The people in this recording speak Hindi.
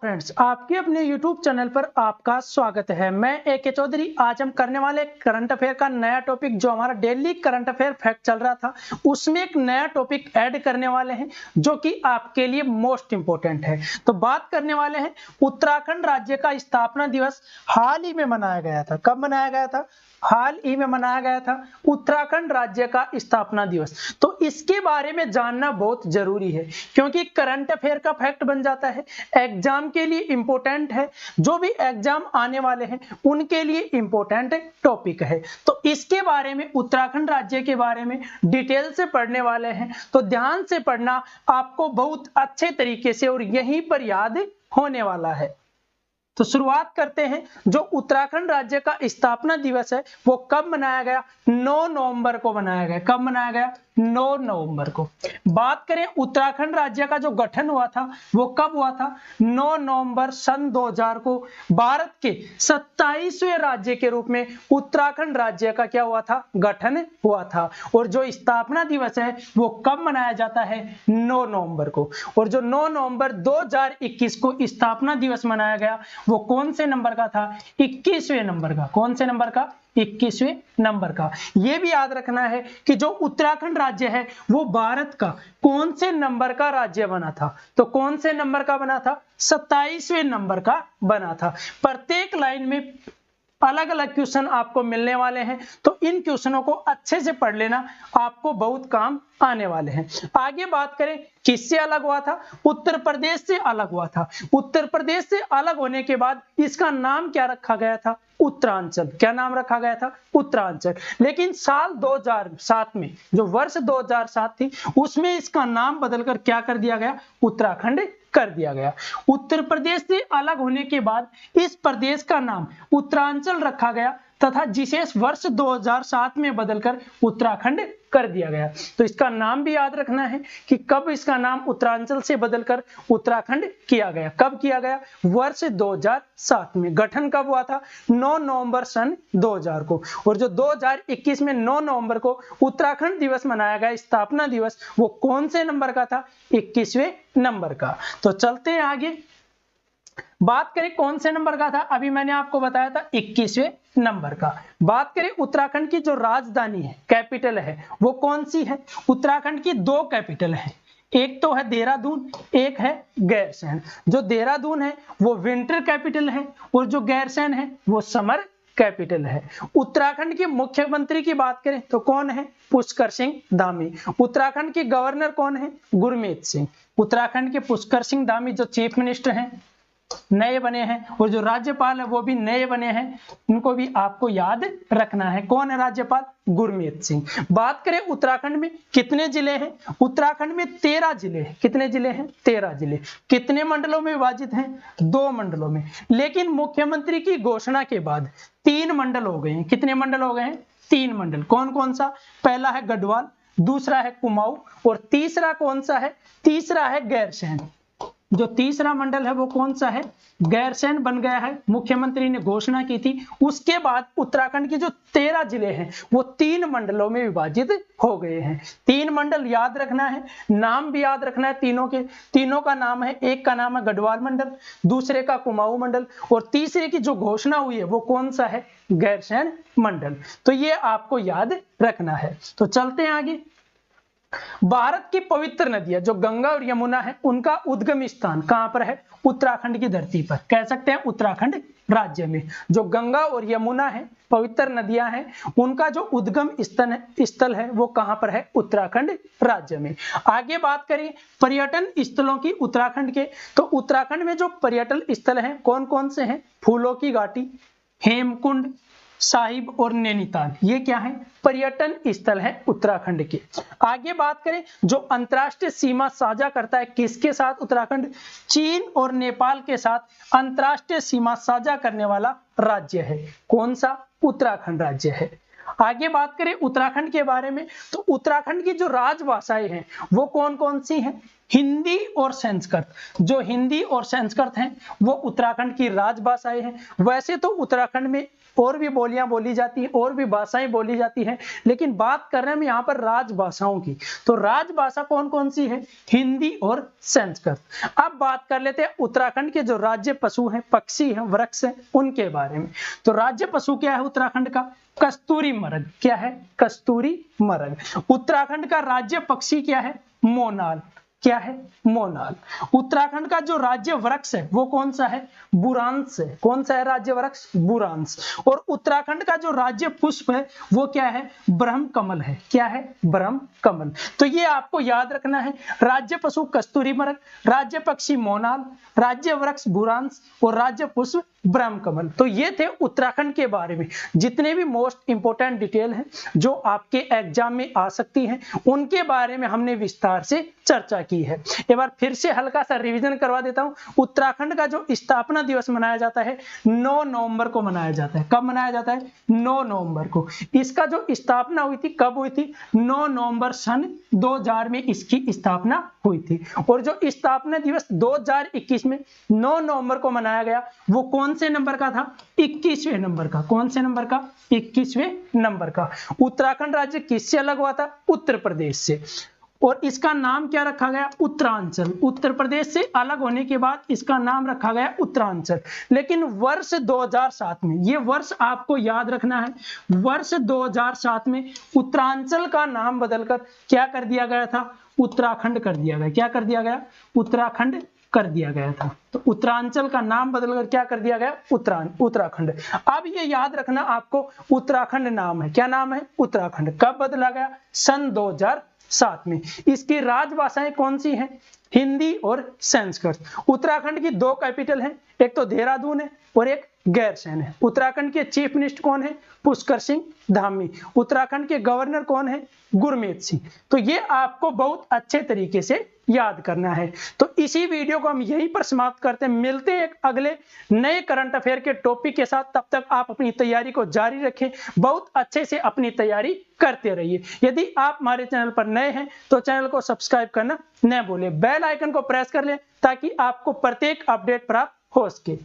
फ्रेंड्स, आपके अपने YouTube चैनल पर आपका स्वागत है। मैं AK चौधरी। आज हम करने वाले करंट अफेयर का नया टॉपिक, जो हमारा डेली करंट अफेयर फैक्ट चल रहा था, उसमें एक नया टॉपिक ऐड करने वाले हैं जो कि आपके लिए मोस्ट इंपोर्टेंट है। तो बात करने वाले हैं उत्तराखंड राज्य का स्थापना दिवस हाल ही में मनाया गया था। कब मनाया गया था? हाल ही में मनाया गया था उत्तराखंड राज्य का स्थापना दिवस। तो इसके बारे में जानना बहुत जरूरी है, क्योंकि करंट अफेयर का फैक्ट बन जाता है, एग्जाम के लिए इंपॉर्टेंट है। जो भी एग्जाम आने वाले हैं उनके लिए इंपॉर्टेंट टॉपिक है। तो इसके बारे में, उत्तराखंड राज्य के बारे में डिटेल से पढ़ने वाले हैं। तो ध्यान से पढ़ना, आपको बहुत अच्छे तरीके से और यहीं पर याद होने वाला है। तो शुरुआत करते हैं। जो उत्तराखंड राज्य का स्थापना दिवस है वो कब मनाया गया? 9 नवंबर को मनाया गया। कब मनाया गया? 9 नवंबर को। बात करें उत्तराखंड राज्य का जो गठन हुआ था वो कब हुआ था? 9 नवंबर सन 2000 को भारत के 27वें राज्य के रूप में उत्तराखंड राज्य का क्या हुआ था? गठन हुआ था। और जो स्थापना दिवस है वो कब मनाया जाता है? 9 नवंबर को। और जो 9 नवंबर 2021 को स्थापना दिवस मनाया गया वो कौन से नंबर का था? 21वें नंबर का। कौन से नंबर का? 21वें नंबर का। यह भी याद रखना है कि जो उत्तराखंड राज्य है वो भारत का कौन से नंबर का राज्य बना था? तो कौन से नंबर का बना था? 27वें नंबर का बना था। प्रत्येक लाइन में अलग अलग क्वेश्चन आपको मिलने वाले हैं, तो इन क्वेश्चनों को अच्छे से पढ़ लेना, आपको बहुत काम आने वाले हैं। आगे बात करें किससे अलग हुआ था? उत्तर प्रदेश से अलग हुआ था। उत्तर प्रदेश से अलग होने के बाद इसका नाम क्या रखा गया था? उत्तरांचल। क्या नाम रखा गया था? उत्तरांचल। लेकिन साल 2007 में, जो वर्ष 2007 थी, उसमें इसका नाम बदलकर क्या कर दिया गया? उत्तराखंड कर दिया गया। उत्तर प्रदेश से अलग होने के बाद इस प्रदेश का नाम उत्तरांचल रखा गया तथा जिसे वर्ष 2007 में बदलकर उत्तराखंड कर दिया गया। तो इसका नाम भी याद रखना है कि कब इसका नाम उत्तरांचल से बदलकर उत्तराखंड किया गया। कब किया गया? वर्ष 2007 में। गठन कब हुआ था? 9 नवंबर सन 2000 को। और जो 2021 में 9 नवंबर को उत्तराखंड दिवस मनाया गया, स्थापना दिवस, वो कौन से नंबर का था? 21वें नंबर का। तो चलते हैं आगे। बात करें कौन से नंबर का था? अभी मैंने आपको बताया था 21वें नंबर का। बात करें उत्तराखंड की जो राजधानी है, कैपिटल है, वो कौन सी है? उत्तराखंड की 2 कैपिटल है। एक तो है देहरादून, एक है गैरसैंण। जो देहरादून है वो विंटर कैपिटल है और जो गैरसैंण है वो समर कैपिटल है। उत्तराखंड के मुख्यमंत्री की बात करें तो कौन है? पुष्कर सिंह धामी। उत्तराखंड के गवर्नर कौन है? गुरमीत सिंह। उत्तराखंड के पुष्कर सिंह धामी जो चीफ मिनिस्टर हैं, नए बने हैं, और जो राज्यपाल है वो भी नए बने हैं। उनको भी आपको याद रखना है। कौन है राज्यपाल? गुरमीत सिंह। बात करें उत्तराखंड में कितने जिले हैं? उत्तराखंड में 13 जिले हैं। कितने जिले हैं? 13 जिले। कितने मंडलों में विभाजित हैं? 2 मंडलों में। लेकिन मुख्यमंत्री की घोषणा के बाद 3 मंडल हो गए हैं। कितने मंडल हो गए हैं? 3 मंडल। कौन कौन सा? पहला है गढ़वाल, दूसरा है कुमाऊं, और तीसरा कौन सा है? तीसरा है गैरसैंण। जो तीसरा मंडल है वो कौन सा है? गैरसैंण बन गया है। मुख्यमंत्री ने घोषणा की थी। उसके बाद उत्तराखंड के जो 13 जिले हैं वो 3 मंडलों में विभाजित हो गए हैं। 3 मंडल याद रखना है, नाम भी याद रखना है तीनों के। तीनों का नाम है, एक का नाम है गढ़वाल मंडल, दूसरे का कुमाऊं मंडल, और तीसरे की जो घोषणा हुई है वो कौन सा है? गैरसैंण मंडल। तो ये आपको याद रखना है। तो चलते हैं आगे। भारत की पवित्र नदियां जो गंगा और यमुना है, उनका उद्गम स्थान कहां पर है? उत्तराखंड की धरती पर। कह सकते हैं उत्तराखंड राज्य में जो गंगा और यमुना है, पवित्र नदियां हैं, उनका जो उद्गम स्थल है वो कहां पर है? उत्तराखंड राज्य में। आगे बात करें पर्यटन स्थलों की उत्तराखंड के, तो उत्तराखंड में जो पर्यटन स्थल हैं कौन कौन से हैं? फूलों की घाटी, हेमकुंड साहिब और नैनीताल। ये क्या है? पर्यटन स्थल है उत्तराखंड के। आगे बात करें जो अंतरराष्ट्रीय सीमा साझा करता है किसके साथ? उत्तराखंड चीन और नेपाल के साथ अंतरराष्ट्रीय सीमा साझा करने वाला राज्य है। कौन सा? उत्तराखंड राज्य है। आगे बात करें उत्तराखंड के बारे में, तो उत्तराखंड की जो राजभाषाएं हैं वो कौन कौन सी हैं? हिंदी और संस्कृत, जो हिंदी और संस्कृत हैं वो उत्तराखंड की राजभाषाएं हैं। वैसे तो उत्तराखंड में और भी बोलियां बोली जाती हैं, और भी भाषाएं बोली जाती हैं, लेकिन बात कर रहे हैं हम यहाँ पर राजभाषाओं की। तो राजभाषा कौन कौन सी है? हिंदी और संस्कृत। अब बात कर लेते हैं उत्तराखंड के जो राज्य पशु हैं, पक्षी हैं, वृक्ष हैं, उनके बारे में। तो राज्य पशु क्या है उत्तराखंड का? कस्तूरी मृग। क्या है? कस्तूरी मृग। उत्तराखंड का राज्य पक्षी क्या है? मोनाल। क्या है? मोनाल। उत्तराखंड का जो राज्य वृक्ष है वो कौन सा है? बुरांश है। कौन सा है राज्य वृक्ष? बुरांश। और उत्तराखंड का जो राज्य पुष्प है वो क्या है? ब्रह्म कमल है। क्या है? ब्रह्म कमल। तो ये आपको याद रखना है। राज्य पशु कस्तूरी मृग, राज्य पक्षी मोनाल, राज्य वृक्ष बुरांश और राज्य पुष्प ब्रह्म कमल। तो ये थे उत्तराखंड के बारे में जितने भी मोस्ट इंपोर्टेंट डिटेल हैं जो आपके एग्जाम में आ सकती हैं, उनके बारे में हमने विस्तार से चर्चा की है। एक बार फिर से हल्का सा रिवीजन करवा देता हूं। उत्तराखंड का जो स्थापना दिवस मनाया जाता है 9 नवंबर को मनाया जाता है। कब मनाया जाता है? 9 नवंबर को। इसका जो स्थापना हुई थी कब हुई थी? 9 नवंबर सन 2000 में इसकी स्थापना हुई थी। और जो स्थापना दिवस 2021 में 9 नवंबर को मनाया गया वो कौन से नंबर का था? 21वें नंबर का। कौन से नंबर का? 21वें नंबर का। उत्तराखंड राज्य किससे अलग हुआ था? उत्तर प्रदेश से। और इसका नाम क्या रखा गया? उत्तरांचल। उत्तर प्रदेश से अलग होने के बाद इसका नाम रखा गया उत्तरांचल। लेकिन वर्ष 2007 में, ये वर्ष आपको याद रखना है, वर्ष 2007 में उत्तरांचल का नाम बदलकर क्या कर दिया गया था? उत्तराखंड कर दिया गया। क्या कर दिया गया? उत्तराखंड कर दिया गया था। तो उत्तरांचल का नाम बदलकर क्या कर दिया गया? उत्तराखंड। अब ये याद रखना आपको, उत्तराखंड नाम है। क्या नाम है? उत्तराखंड। कब बदला गया? सन 2007 में। इसकी राजभाषाएं कौन सी हैं? हिंदी और संस्कृत। उत्तराखंड की 2 कैपिटल हैं, एक तो देहरादून है और एक गैरसैंण है। उत्तराखंड के चीफ मिनिस्टर कौन है? पुष्कर सिंह धामी। उत्तराखंड के गवर्नर कौन है? गुरमीत सिंह। तो ये आपको बहुत अच्छे तरीके से याद करना है। तो इसी वीडियो को हम यहीं पर समाप्त करते हैं। मिलते हैं एक अगले नए करंट अफेयर के टॉपिक के साथ। तब तक आप अपनी तैयारी को जारी रखें, बहुत अच्छे से अपनी तैयारी करते रहिए। यदि आप हमारे चैनल पर नए हैं तो चैनल को सब्सक्राइब करना न भूलें। बेल आइकन को प्रेस कर लें ताकि आपको प्रत्येक अपडेट प्राप्त हो सके।